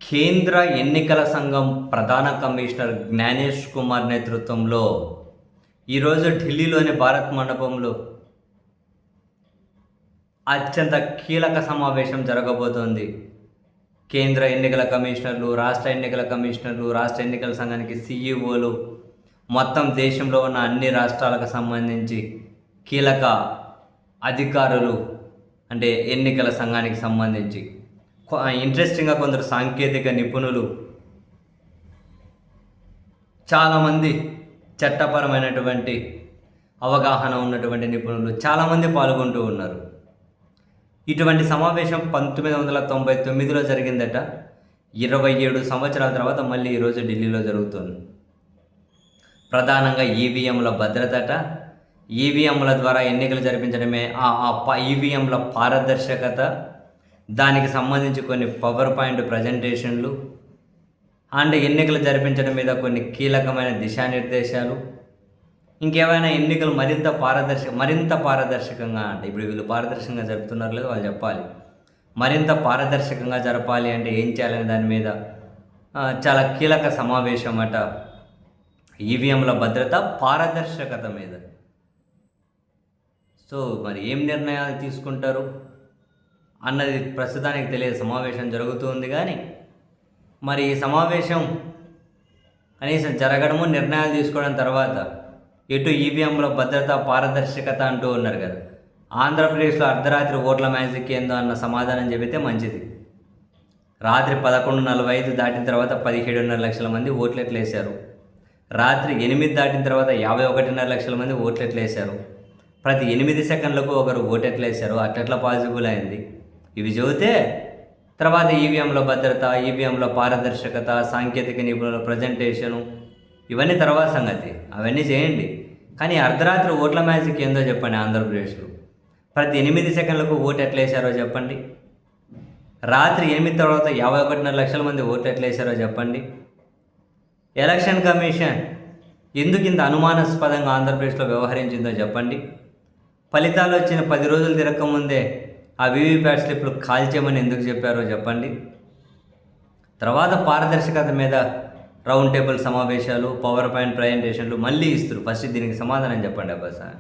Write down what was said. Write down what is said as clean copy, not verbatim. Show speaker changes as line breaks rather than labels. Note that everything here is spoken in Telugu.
కేంద్ర ఎన్నికల సంఘం ప్రధాన కమిషనర్ జ్ఞానేష్ కుమార్ నేతృత్వంలో ఈరోజు ఢిల్లీలోని భారత్ మండపంలో అత్యంత కీలక సమావేశం జరగబోతోంది. కేంద్ర ఎన్నికల కమిషనర్లు, రాష్ట్ర ఎన్నికల కమిషనర్లు, రాష్ట్ర ఎన్నికల సంఘానికి సీఈఓలు, మొత్తం దేశంలో ఉన్న అన్ని రాష్ట్రాలకు సంబంధించి కీలక అధికారులు, అంటే ఎన్నికల సంఘానికి సంబంధించి ఇంట్రెస్టింగ్గా కొందరు సాంకేతిక నిపుణులు, చాలామంది చట్టపరమైనటువంటి అవగాహన ఉన్నటువంటి నిపుణులు చాలామంది పాల్గొంటూ ఉన్నారు. ఇటువంటి సమావేశం 1999లో జరిగిందట. 27 సంవత్సరాల తర్వాత మళ్ళీ ఈరోజు ఢిల్లీలో జరుగుతుంది. ప్రధానంగా ఈవీఎంల భద్రతట, ఈవీఎంల ద్వారా ఎన్నికలు జరిపించడమే, ఈవీఎంల పారదర్శకత, దానికి సంబంధించి కొన్ని పవర్ పాయింట్ ప్రజెంటేషన్లు అండ్ ఎన్నికలు జరిపించడం మీద కొన్ని కీలకమైన దిశానిర్దేశాలు, ఇంకేమైనా ఎన్నికలు మరింత పారదర్శకంగా, అంటే ఇప్పుడు వీళ్ళు పారదర్శకంగా జరుపుతున్నారు లేదు వాళ్ళు చెప్పాలి, మరింత పారదర్శకంగా జరపాలి అంటే ఏం చేయాలనే దాని మీద చాలా కీలక సమావేశం అట. ఈవీఎంల భద్రత, పారదర్శకత మీద. సో మరి ఏం నిర్ణయాలు తీసుకుంటారు అన్నది ప్రస్తుతానికి తెలియదు. సమావేశం జరుగుతుంది కానీ మరి ఈ సమావేశం కనీసం జరగడము, నిర్ణయాలు తీసుకోవడం తర్వాత ఎటు ఈవీఎంల భద్రత, పారదర్శకత అంటూ ఉన్నారు కదా. ఆంధ్రప్రదేశ్లో అర్ధరాత్రి ఓట్ల మ్యాజిక్ ఏందో అన్న సమాధానం చెబితే మంచిది. రాత్రి 11:45 దాటిన తర్వాత 17.5 లక్షల మంది ఓట్లెట్లు వేశారు. రాత్రి 8 దాటిన తర్వాత 51.5 లక్షల మంది ఓట్లెట్లు వేశారు. ప్రతి 8 సెకండ్లకు ఒకరు ఓటెట్లు వేశారు. అట్లెట్లా పాసిబుల్ అయింది? ఇవి చెబితే తర్వాత ఈవీఎంల భద్రత, ఈవీఎంల పారదర్శకత, సాంకేతిక నిపుణుల ప్రజెంటేషను, ఇవన్నీ తర్వాత సంగతి. అవన్నీ చేయండి. కానీ అర్ధరాత్రి ఓట్ల మ్యాజిక్ ఏందో చెప్పండి. ఆంధ్రప్రదేశ్లో ప్రతి 8 సెకండ్లకు ఓటు ఎట్లా వేశారో చెప్పండి. రాత్రి 8 తర్వాత 51.5 లక్షల మంది ఓట్లు ఎట్లా వేశారో చెప్పండి. ఎలక్షన్ కమిషన్ ఎందుకు ఇంత అనుమానాస్పదంగా ఆంధ్రప్రదేశ్లో వ్యవహరించిందో చెప్పండి. ఫలితాలు వచ్చిన 10 రోజులు తిరగకముందే ఆ వీవీప్యాట్ స్లిప్లు కాల్చేయమని ఎందుకు చెప్పారో చెప్పండి. తర్వాత పారదర్శకత మీద రౌండ్ టేబుల్ సమావేశాలు, పవర్ పాయింట్ ప్రజెంటేషన్లు మళ్ళీ ఇస్తారు. ఫస్ట్ దీనికి సమాధానం చెప్పండి అబ్బా సార్.